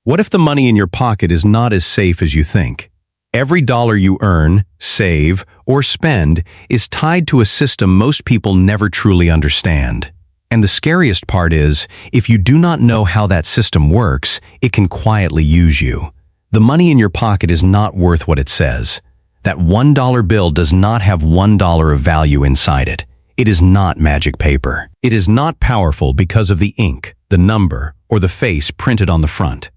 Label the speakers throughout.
Speaker 1: What if the money in your pocket is not as safe as you think? Every dollar you earn, save, or spend is tied to a system most people never truly understand. And the scariest part is, if you do not know how that system works, it can quietly use you. The money in your pocket is not worth what it says. That $1 bill does not have $1 of value inside it. It is not magic paper. It is not powerful because of the ink, the number, or the face printed on the front.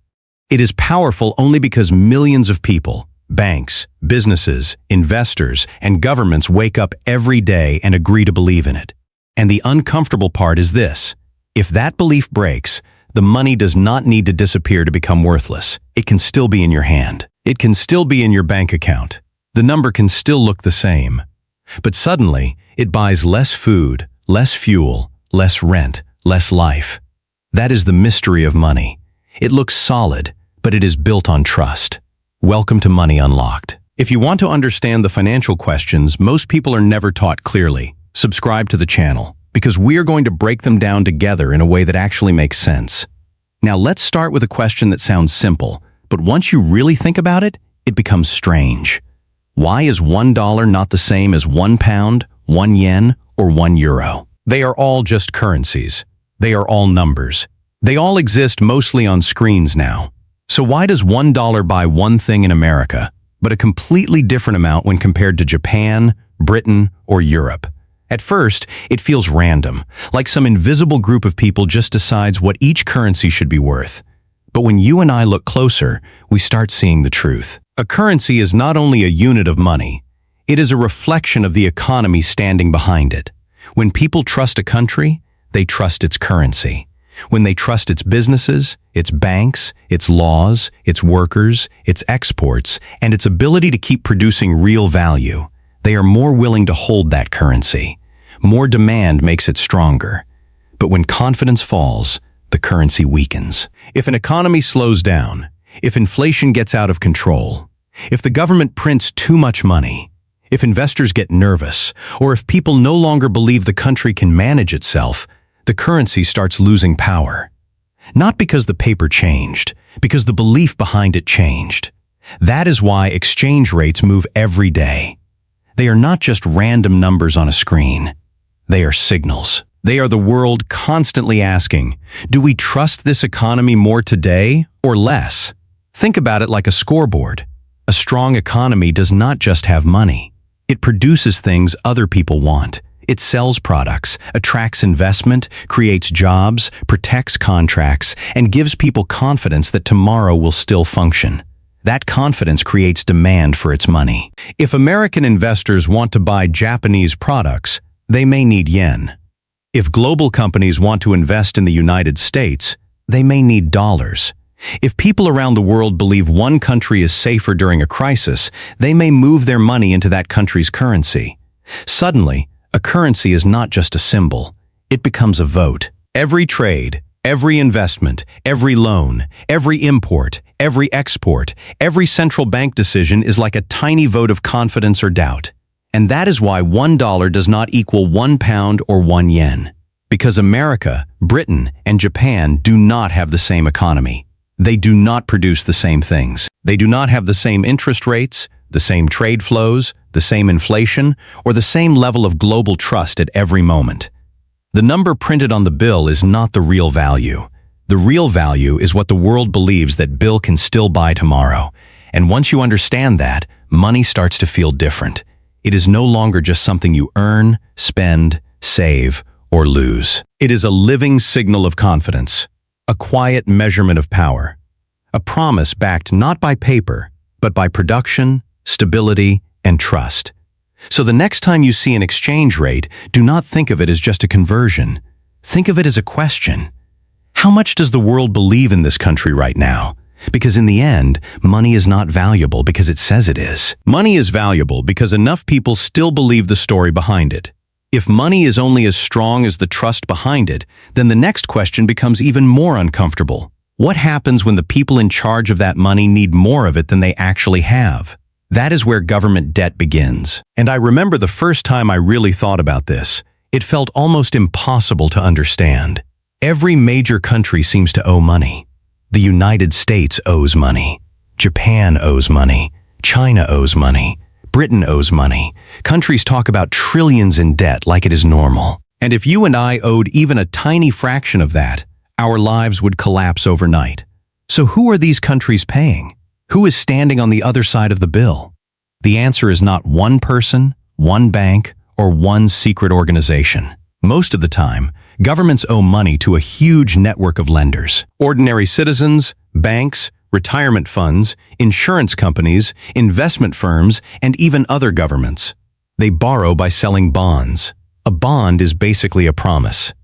Speaker 1: It is powerful only because millions of people, banks, businesses, investors, and governments wake up every day and agree to believe in it. And the uncomfortable part is this: if that belief breaks, the money does not need to disappear to become worthless. It can still be in your hand. It can still be in your bank account. The number can still look the same. But suddenly, it buys less food, less fuel, less rent, less life. That is the mystery of money. It looks solid, but it is built on trust. Welcome to Money Unlocked. If you want to understand the financial questions most people are never taught clearly, subscribe to the channel, because we are going to break them down together in a way that actually makes sense. Now let's start with a question that sounds simple, but once you really think about it, it becomes strange. Why is $1 not the same as £1, 1 yen, or 1 euro? They are all just currencies. They are all numbers. They all exist mostly on screens now. So why does $1 buy one thing in America, but a completely different amount when compared to Japan, Britain, or Europe? At first, it feels random, like some invisible group of people just decides what each currency should be worth. But when you and I look closer, we start seeing the truth. A currency is not only a unit of money, it is a reflection of the economy standing behind it. When people trust a country, they trust its currency. When they trust its businesses, its banks, its laws, its workers, its exports, and its ability to keep producing real value, they are more willing to hold that currency. More demand makes it stronger. But when confidence falls, the currency weakens. If an economy slows down, if inflation gets out of control, if the government prints too much money, if investors get nervous, or if people no longer believe the country can manage itself, the currency starts losing power. Not because the paper changed, because the belief behind it changed. That is why exchange rates move every day. They are not just random numbers on a screen. They are signals. They are the world constantly asking, do we trust this economy more today or less? Think about it like a scoreboard. A strong economy does not just have money. It produces things other people want. It sells products, attracts investment, creates jobs, protects contracts, and gives people confidence that tomorrow will still function. That confidence creates demand for its money. If American investors want to buy Japanese products, they may need yen. If global companies want to invest in the United States, they may need dollars. If people around the world believe one country is safer during a crisis, they may move their money into that country's currency. Suddenly, a currency is not just a symbol. It becomes a vote. Every trade, every investment, every loan, every import, every export, every central bank decision is like a tiny vote of confidence or doubt. And that is why $1 does not equal £1 or 1 yen. Because America, Britain, and Japan do not have the same economy. They do not produce the same things. They do not have the same interest rates, the same trade flows, the same inflation, or the same level of global trust at every moment. The number printed on the bill is not the real value. The real value is what the world believes that bill can still buy tomorrow. And once you understand that, money starts to feel different. It is no longer just something you earn, spend, save, or lose. It is a living signal of confidence, a quiet measurement of power, a promise backed not by paper, but by production, stability, and trust. So the next time you see an exchange rate, do not think of it as just a conversion. Think of it as a question. How much does the world believe in this country right now? Because in the end, money is not valuable because it says it is. Money is valuable because enough people still believe the story behind it. If money is only as strong as the trust behind it, then the next question becomes even more uncomfortable. What happens when the people in charge of that money need more of it than they actually have? That is where government debt begins. And I remember the first time I really thought about this. It felt almost impossible to understand. Every major country seems to owe money. The United States owes money. Japan owes money. China owes money. Britain owes money. Countries talk about trillions in debt like it is normal. And if you and I owed even a tiny fraction of that, our lives would collapse overnight. So who are these countries paying? Who is standing on the other side of the bill? The answer is not one person, one bank, or one secret organization. Most of the time, governments owe money to a huge network of lenders. Ordinary citizens, banks, retirement funds, insurance companies, investment firms, and even other governments. They borrow by selling bonds. A bond is basically a promise.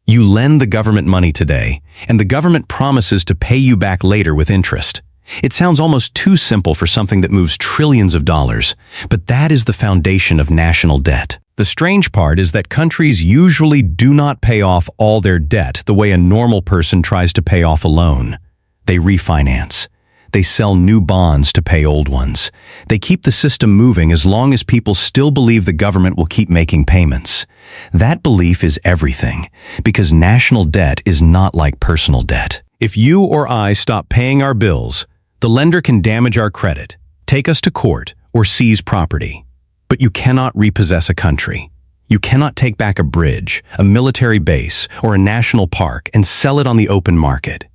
Speaker 1: You lend the government money today, and the government promises to pay you back later with interest. It sounds almost too simple for something that moves trillions of dollars, but that is the foundation of national debt. The strange part is that countries usually do not pay off all their debt the way a normal person tries to pay off a loan. They refinance. They sell new bonds to pay old ones. They keep the system moving as long as people still believe the government will keep making payments. That belief is everything, because national debt is not like personal debt. If you or I stop paying our bills, the lender can damage our credit, take us to court, or seize property. But you cannot repossess a country. You cannot take back a bridge, a military base, or a national park and sell it on the open market.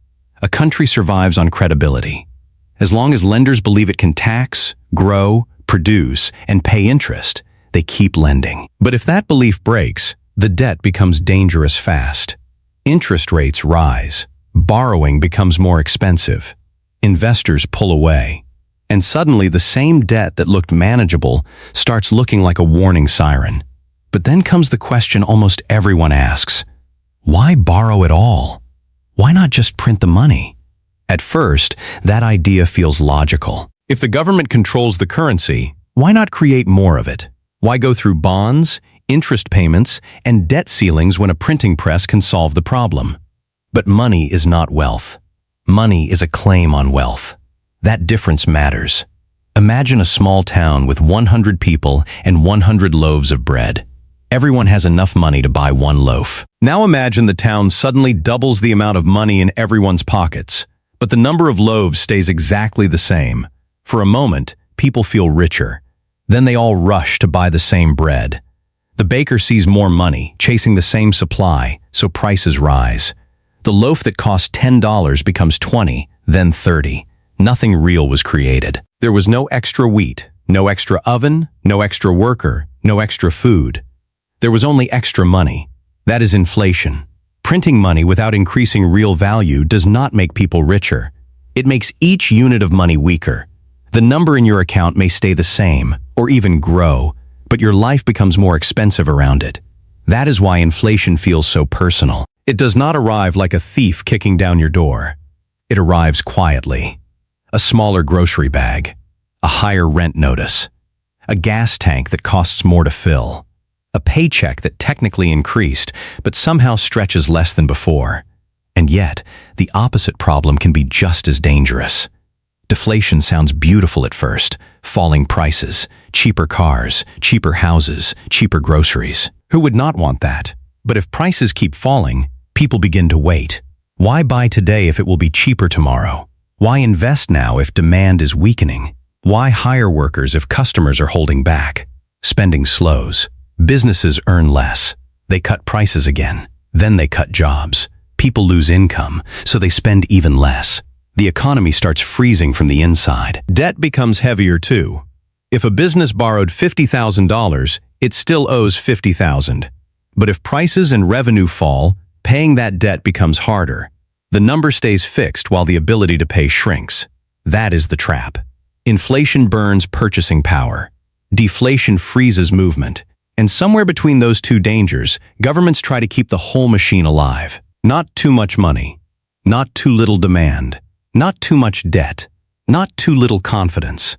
Speaker 1: A country survives on credibility. As long as lenders believe it can tax, grow, produce, and pay interest, they keep lending. But if that belief breaks, the debt becomes dangerous fast. Interest rates rise. Borrowing becomes more expensive. Investors pull away. And suddenly the same debt that looked manageable starts looking like a warning siren. But then comes the question almost everyone asks: why borrow at all? Why not just print the money? At first, that idea feels logical. If the government controls the currency, why not create more of it? Why go through bonds, interest payments, and debt ceilings when a printing press can solve the problem? But money is not wealth. Money is a claim on wealth. That difference matters. Imagine a small town with 100 people and 100 loaves of bread. Everyone has enough money to buy one loaf. Now imagine the town suddenly doubles the amount of money in everyone's pockets, but the number of loaves stays exactly the same. For a moment, people feel richer. Then they all rush to buy the same bread. The baker sees more money, chasing the same supply, so prices rise. The loaf that cost $10 becomes $20, then $30. Nothing real was created. There was no extra wheat, no extra oven, no extra worker, no extra food. There was only extra money. That is inflation. Printing money without increasing real value does not make people richer. It makes each unit of money weaker. The number in your account may stay the same, or even grow, but your life becomes more expensive around it. That is why inflation feels so personal. It does not arrive like a thief kicking down your door. It arrives quietly. A smaller grocery bag, a higher rent notice, a gas tank that costs more to fill, a paycheck that technically increased but somehow stretches less than before. And yet, the opposite problem can be just as dangerous. Deflation sounds beautiful at first: falling prices, cheaper cars, cheaper houses, cheaper groceries. Who would not want that? But if prices keep falling, people begin to wait. Why buy today if it will be cheaper tomorrow? Why invest now if demand is weakening? Why hire workers if customers are holding back? Spending slows. Businesses earn less. They cut prices again. Then they cut jobs. People lose income, so they spend even less. The economy starts freezing from the inside. Debt becomes heavier too. If a business borrowed $50,000, it still owes $50,000. But if prices and revenue fall, paying that debt becomes harder. The number stays fixed while the ability to pay shrinks. That is the trap. Inflation burns purchasing power. Deflation freezes movement. And somewhere between those two dangers, governments try to keep the whole machine alive. Not too much money. Not too little demand. Not too much debt. Not too little confidence.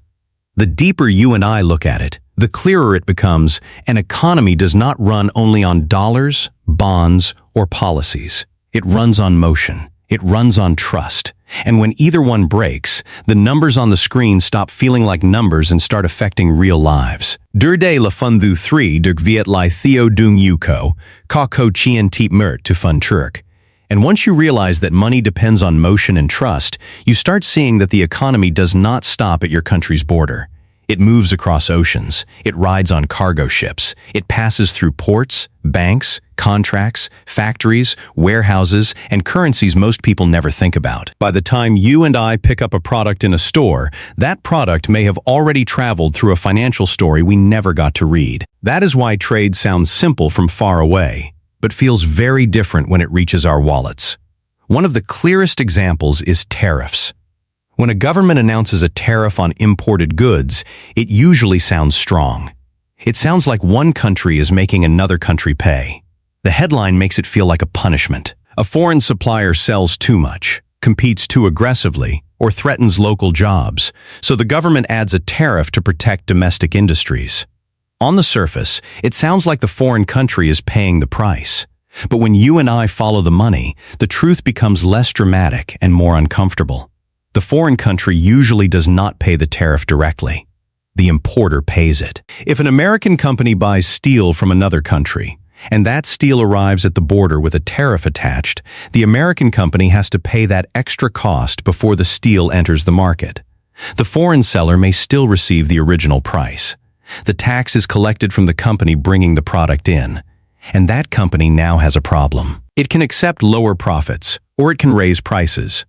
Speaker 1: The deeper you and I look at it, the clearer it becomes. An economy does not run only on dollars, bonds, or policies. It runs on motion. It runs on trust. And when either one breaks, the numbers on the screen stop feeling like numbers and start affecting real lives. Derde la fundu 3 duk viet lai theo dung yuko, ka ko chien teep mert to fun turk. And once you realize that money depends on motion and trust, you start seeing that the economy does not stop at your country's border. It moves across oceans, it rides on cargo ships, it passes through ports, banks, contracts, factories, warehouses, and currencies most people never think about. By the time you and I pick up a product in a store, that product may have already traveled through a financial story we never got to read. That is why trade sounds simple from far away, but feels very different when it reaches our wallets. One of the clearest examples is tariffs. When a government announces a tariff on imported goods, it usually sounds strong. It sounds like one country is making another country pay. The headline makes it feel like a punishment. A foreign supplier sells too much, competes too aggressively, or threatens local jobs, so the government adds a tariff to protect domestic industries. On the surface, it sounds like the foreign country is paying the price. But when you and I follow the money, the truth becomes less dramatic and more uncomfortable. The foreign country usually does not pay the tariff directly. The importer pays it. If an American company buys steel from another country, and that steel arrives at the border with a tariff attached, the American company has to pay that extra cost before the steel enters the market. The foreign seller may still receive the original price. The tax is collected from the company bringing the product in, and that company now has a problem. It can accept lower profits, or it can raise prices.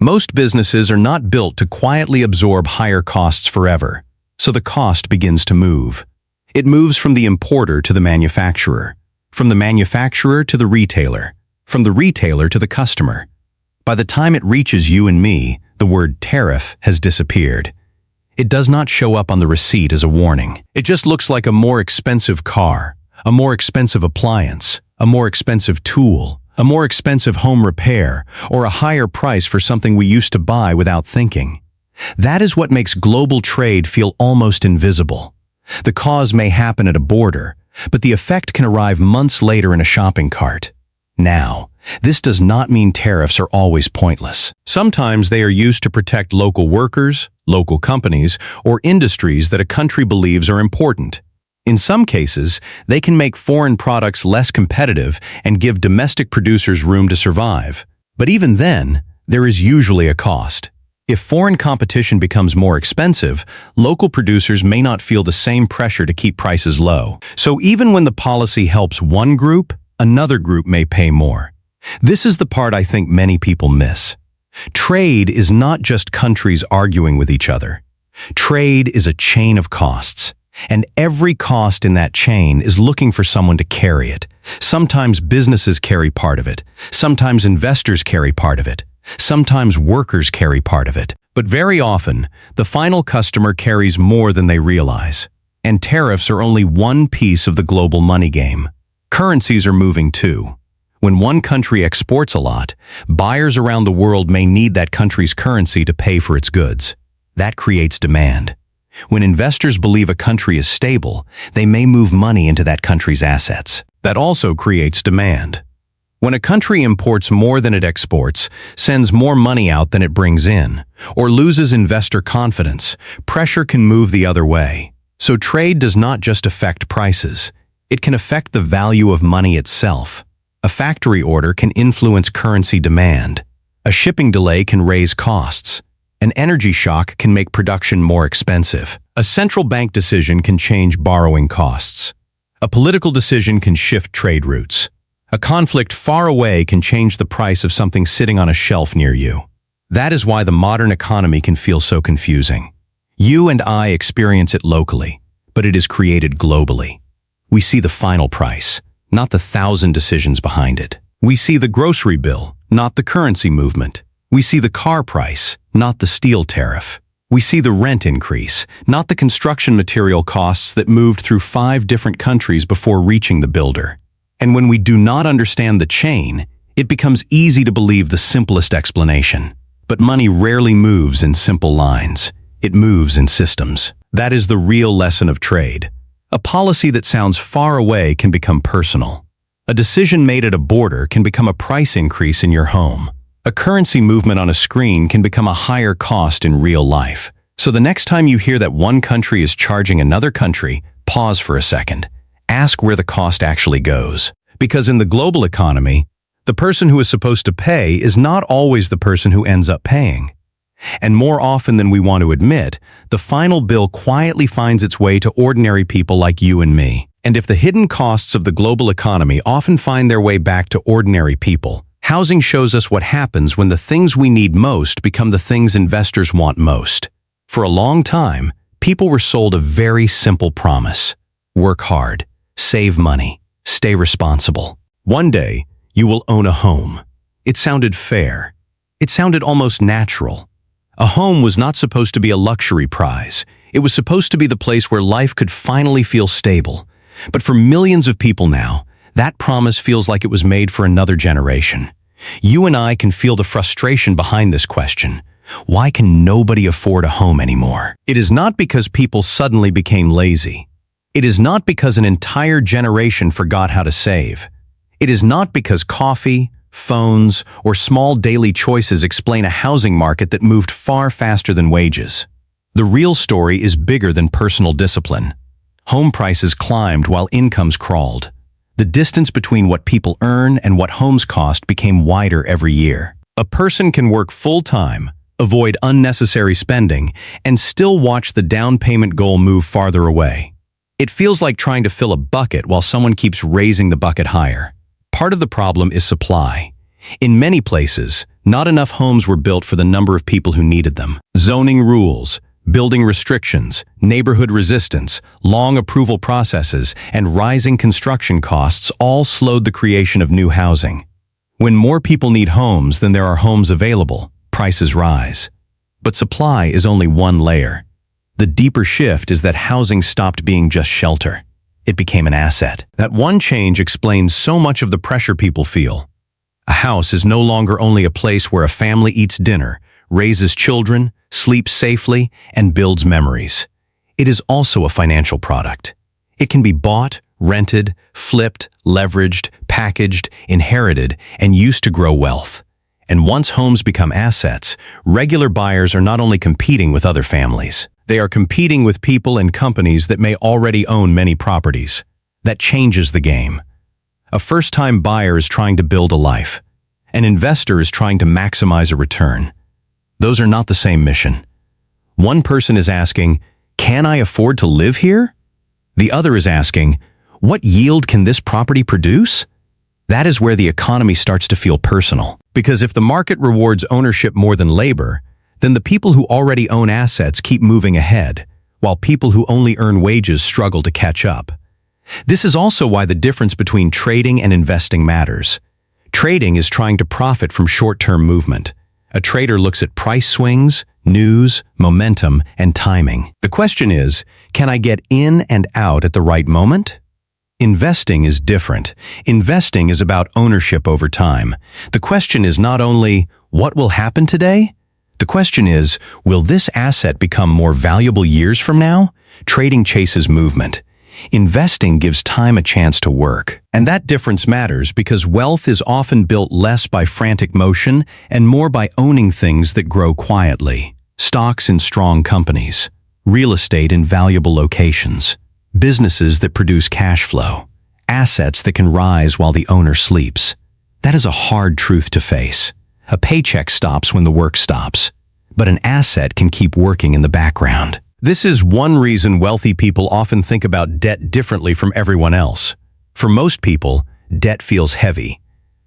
Speaker 1: Most businesses are not built to quietly absorb higher costs forever, so the cost begins to move. It moves from the importer to the manufacturer, from the manufacturer to the retailer, from the retailer to the customer. By the time it reaches you and me, the word tariff has disappeared. It does not show up on the receipt as a warning. It just looks like a more expensive car, a more expensive appliance, a more expensive tool, a more expensive home repair, or a higher price for something we used to buy without thinking. That is what makes global trade feel almost invisible. The cause may happen at a border, but the effect can arrive months later in a shopping cart. Now, this does not mean tariffs are always pointless. Sometimes they are used to protect local workers, local companies, or industries that a country believes are important. In some cases, they can make foreign products less competitive and give domestic producers room to survive. But even then, there is usually a cost. If foreign competition becomes more expensive, local producers may not feel the same pressure to keep prices low. So even when the policy helps one group, another group may pay more. This is the part I think many people miss. Trade is not just countries arguing with each other. Trade is a chain of costs. And every cost in that chain is looking for someone to carry it. Sometimes businesses carry part of it. Sometimes investors carry part of it. Sometimes workers carry part of it. But very often, the final customer carries more than they realize. And tariffs are only one piece of the global money game. Currencies are moving too. When one country exports a lot, buyers around the world may need that country's currency to pay for its goods. That creates demand. When investors believe a country is stable, they may move money into that country's assets. That also creates demand. When a country imports more than it exports, sends more money out than it brings in, or loses investor confidence, pressure can move the other way. So trade does not just affect prices. It can affect the value of money itself. A factory order can influence currency demand. A shipping delay can raise costs. An energy shock can make production more expensive. A central bank decision can change borrowing costs. A political decision can shift trade routes. A conflict far away can change the price of something sitting on a shelf near you. That is why the modern economy can feel so confusing. You and I experience it locally, but it is created globally. We see the final price, not the 1,000 decisions behind it. We see the grocery bill, not the currency movement. We see the car price, not the steel tariff. We see the rent increase, not the construction material costs that moved through 5 different countries before reaching the builder. And when we do not understand the chain, it becomes easy to believe the simplest explanation. But money rarely moves in simple lines. It moves in systems. That is the real lesson of trade. A policy that sounds far away can become personal. A decision made at a border can become a price increase in your home. A currency movement on a screen can become a higher cost in real life. So the next time you hear that one country is charging another country, pause for a second. Ask where the cost actually goes. Because in the global economy, The person who is supposed to pay is not always the person who ends up paying. And more often than we want to admit, the final bill quietly finds its way to ordinary people like you and me. And if the hidden costs of the global economy often find their way back to ordinary people, housing shows us what happens when the things we need most become the things investors want most. For a long time, people were sold a very simple promise: work hard, save money, stay responsible. One day, you will own a home. It sounded fair. It sounded almost natural. A home was not supposed to be a luxury prize. It was supposed to be the place where life could finally feel stable. But for millions of people now, that promise feels like it was made for another generation. You and I can feel the frustration behind this question. Why can nobody afford a home anymore? It is not because people suddenly became lazy. It is not because an entire generation forgot how to save. It is not because coffee, phones, or small daily choices explain a housing market that moved far faster than wages. The real story is bigger than personal discipline. Home prices climbed while incomes crawled. The distance between what people earn and what homes cost became wider every year. A person can work full-time, avoid unnecessary spending, and still watch the down payment goal move farther away. It feels like trying to fill a bucket while someone keeps raising the bucket higher. Part of the problem is supply. In many places, not enough homes were built for the number of people who needed them. Zoning rules, building restrictions, neighborhood resistance, long approval processes, and rising construction costs all slowed the creation of new housing. When more people need homes than there are homes available, prices rise. But supply is only one layer. The deeper shift is that housing stopped being just shelter. It became an asset. That one change explains so much of the pressure people feel. A house is no longer only a place where a family eats dinner, raises children, sleeps safely, and builds memories. It is also a financial product. It can be bought, rented, flipped, leveraged, packaged, inherited, and used to grow wealth. And once homes become assets, regular buyers are not only competing with other families. They are competing with people and companies that may already own many properties. That changes the game. A first-time buyer is trying to build a life. An investor is trying to maximize a return. Those are not the same mission. One person is asking, "Can I afford to live here?" The other is asking, "What yield can this property produce?" That is where the economy starts to feel personal. Because if the market rewards ownership more than labor, then the people who already own assets keep moving ahead, while people who only earn wages struggle to catch up. This is also why the difference between trading and investing matters. Trading is trying to profit from short-term movement. A trader looks at price swings, news, momentum, and timing. The question is, can I get in and out at the right moment? Investing is different. Investing is about ownership over time. The question is not only, what will happen today? The question is, will this asset become more valuable years from now? Trading chases movement. Investing gives time a chance to work. And that difference matters because wealth is often built less by frantic motion and more by owning things that grow quietly. Stocks in strong companies, real estate in valuable locations, businesses that produce cash flow, assets that can rise while the owner sleeps. That is a hard truth to face. A paycheck stops when the work stops, but an asset can keep working in the background. This is one reason wealthy people often think about debt differently from everyone else. For most people, debt feels heavy.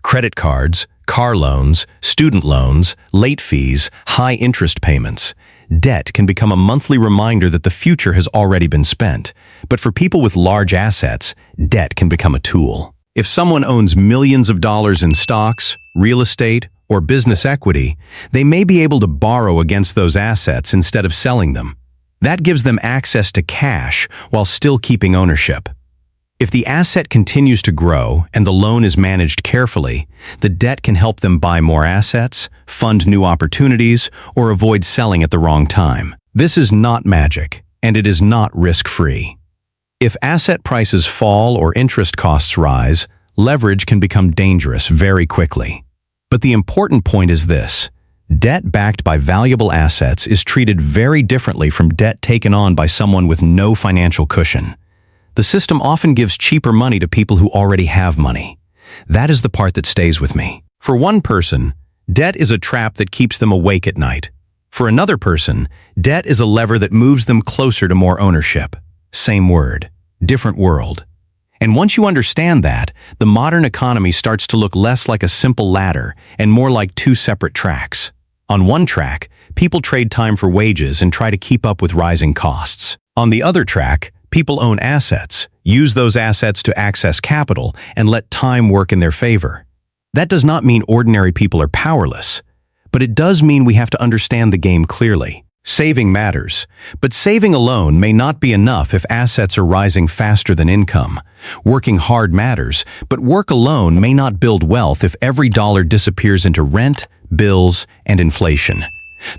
Speaker 1: Credit cards, car loans, student loans, late fees, high interest payments. Debt can become a monthly reminder that the future has already been spent. But for people with large assets, debt can become a tool. If someone owns millions of dollars in stocks, real estate, or business equity, they may be able to borrow against those assets instead of selling them. That gives them access to cash while still keeping ownership. If the asset continues to grow and the loan is managed carefully, the debt can help them buy more assets, fund new opportunities, or avoid selling at the wrong time. This is not magic, and it is not risk-free. If asset prices fall or interest costs rise, leverage can become dangerous very quickly. But the important point is this: debt backed by valuable assets is treated very differently from debt taken on by someone with no financial cushion. The system often gives cheaper money to people who already have money. That is the part that stays with me. For one person, debt is a trap that keeps them awake at night. For another person, debt is a lever that moves them closer to more ownership. Same word, different world. And once you understand that, the modern economy starts to look less like a simple ladder and more like two separate tracks. On one track, people trade time for wages and try to keep up with rising costs. On the other track, people own assets, use those assets to access capital, and let time work in their favor. That does not mean ordinary people are powerless, but it does mean we have to understand the game clearly. Saving matters, but saving alone may not be enough if assets are rising faster than income. Working hard matters, but work alone may not build wealth if every dollar disappears into rent, bills, and inflation.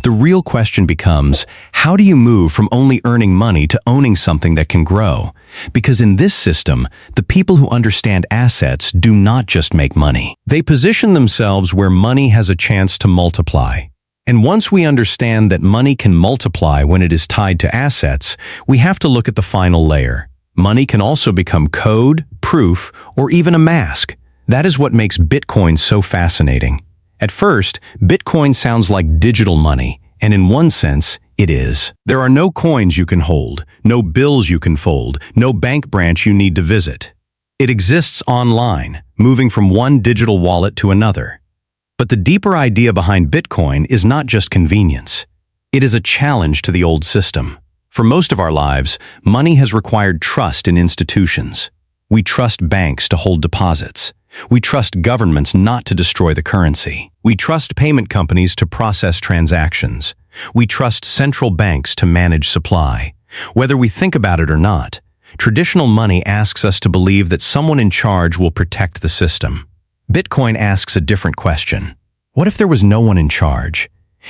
Speaker 1: The real question becomes, how do you move from only earning money to owning something that can grow? Because in this system, the people who understand assets do not just make money. They position themselves where money has a chance to multiply. And once we understand that money can multiply when it is tied to assets, we have to look at the final layer. Money can also become code, proof, or even a mask. That is what makes Bitcoin so fascinating. At first, Bitcoin sounds like digital money, and in one sense, it is. There are no coins you can hold, no bills you can fold, no bank branch you need to visit. It exists online, moving from one digital wallet to another. But the deeper idea behind Bitcoin is not just convenience. It is a challenge to the old system. For most of our lives, money has required trust in institutions. We trust banks to hold deposits. We trust governments not to destroy the currency. We trust payment companies to process transactions. We trust central banks to manage supply. Whether we think about it or not, traditional money asks us to believe that someone in charge will protect the system. Bitcoin asks a different question. What if there was no one in charge?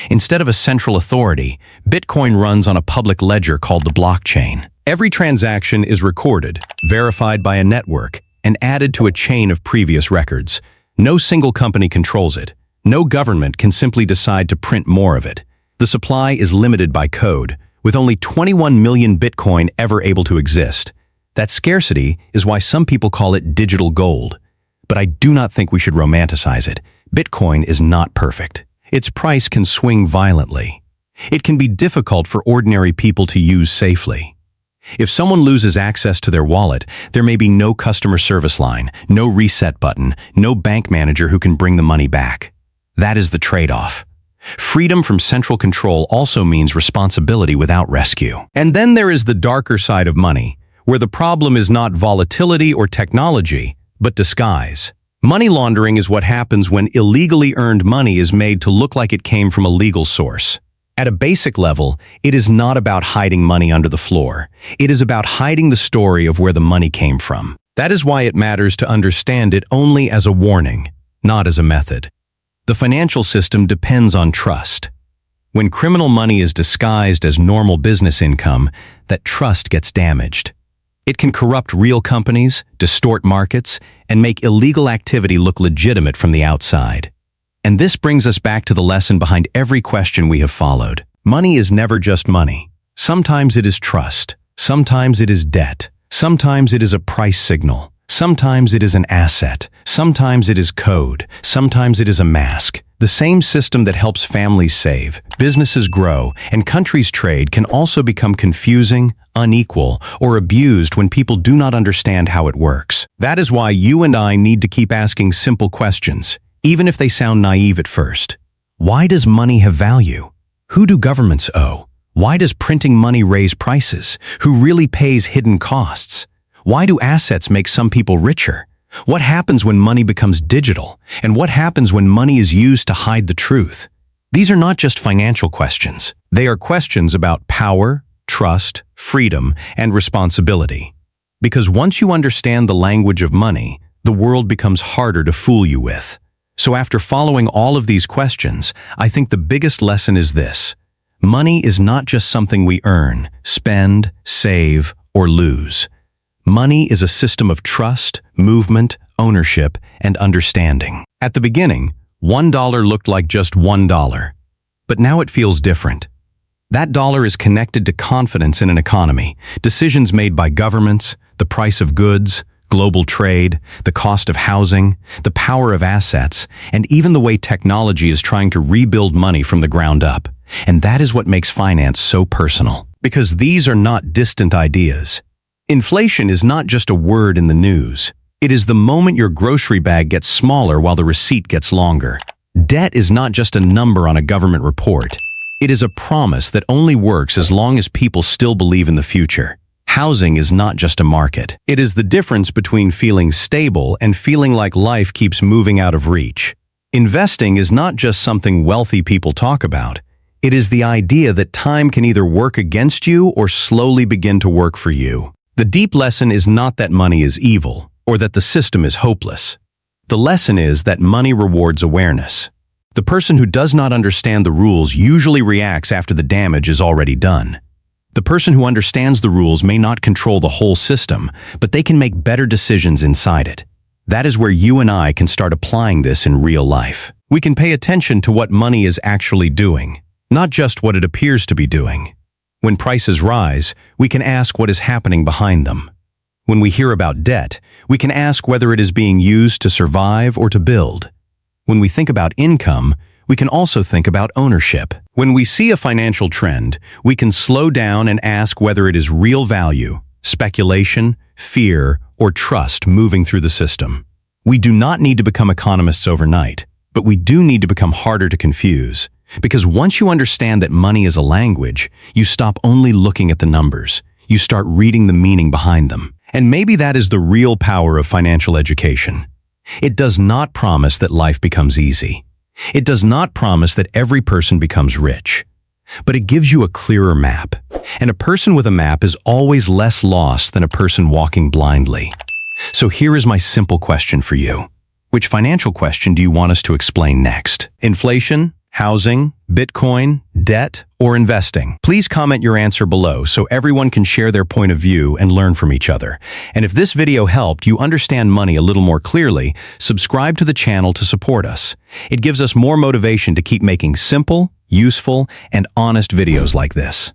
Speaker 1: Instead of a central authority, Bitcoin runs on a public ledger called the blockchain. Every transaction is recorded, verified by a network, and added to a chain of previous records. No single company controls it. No government can simply decide to print more of it. The supply is limited by code, with only 21 million Bitcoin ever able to exist. That scarcity is why some people call it digital gold. But I do not think we should romanticize it. Bitcoin is not perfect. Its price can swing violently. It can be difficult for ordinary people to use safely. If someone loses access to their wallet, there may be no customer service line, no reset button, no bank manager who can bring the money back. That is the trade-off. Freedom from central control also means responsibility without rescue. And then there is the darker side of money, where the problem is not volatility or technology, but disguise. Money laundering is what happens when illegally earned money is made to look like it came from a legal source. At a basic level, it is not about hiding money under the floor. It is about hiding the story of where the money came from. That is why it matters to understand it only as a warning, not as a method. The financial system depends on trust. When criminal money is disguised as normal business income, that trust gets damaged. It can corrupt real companies, distort markets, and make illegal activity look legitimate from the outside. And this brings us back to the lesson behind every question we have followed. Money is never just money. Sometimes it is trust. Sometimes it is debt. Sometimes it is a price signal. Sometimes it is an asset. Sometimes it is code. Sometimes it is a mask. The same system that helps families save, businesses grow, and countries trade can also become confusing, unequal, or abused when people do not understand how it works. That is why you and I need to keep asking simple questions, even if they sound naive at first. Why does money have value? Who do governments owe? Why does printing money raise prices? Who really pays hidden costs? Why do assets make some people richer? What happens when money becomes digital? And what happens when money is used to hide the truth? These are not just financial questions. They are questions about power, trust, freedom, and responsibility. Because once you understand the language of money, the world becomes harder to fool you with. So after following all of these questions, I think the biggest lesson is this. Money is not just something we earn, spend, save, or lose. Money is a system of trust, movement, ownership, and understanding. At the beginning, $1 looked like just $1, but now it feels different. That dollar is connected to confidence in an economy, decisions made by governments, the price of goods, Global trade, the cost of housing, the power of assets, and even the way technology is trying to rebuild money from the ground up. And that is what makes finance so personal. Because these are not distant ideas. Inflation is not just a word in the news. It is the moment your grocery bag gets smaller while the receipt gets longer. Debt is not just a number on a government report. It is a promise that only works as long as people still believe in the future. Housing is not just a market. It is the difference between feeling stable and feeling like life keeps moving out of reach. Investing is not just something wealthy people talk about. It is the idea that time can either work against you or slowly begin to work for you. The deep lesson is not that money is evil or that the system is hopeless. The lesson is that money rewards awareness. The person who does not understand the rules usually reacts after the damage is already done. The person who understands the rules may not control the whole system, but they can make better decisions inside it. That is where you and I can start applying this in real life. We can pay attention to what money is actually doing, not just what it appears to be doing. When prices rise, we can ask what is happening behind them. When we hear about debt, we can ask whether it is being used to survive or to build. When we think about income, we can also think about ownership. When we see a financial trend, we can slow down and ask whether it is real value, speculation, fear, or trust moving through the system. We do not need to become economists overnight, but we do need to become harder to confuse. Because once you understand that money is a language, you stop only looking at the numbers. You start reading the meaning behind them. And maybe that is the real power of financial education. It does not promise that life becomes easy. It does not promise that every person becomes rich. But it gives you a clearer map. And a person with a map is always less lost than a person walking blindly. So here is my simple question for you. Which financial question do you want us to explain next? Inflation, housing, Bitcoin, debt, or investing? Please comment your answer below so everyone can share their point of view and learn from each other. And if this video helped you understand money a little more clearly, subscribe to the channel to support us. It gives us more motivation to keep making simple, useful, and honest videos like this.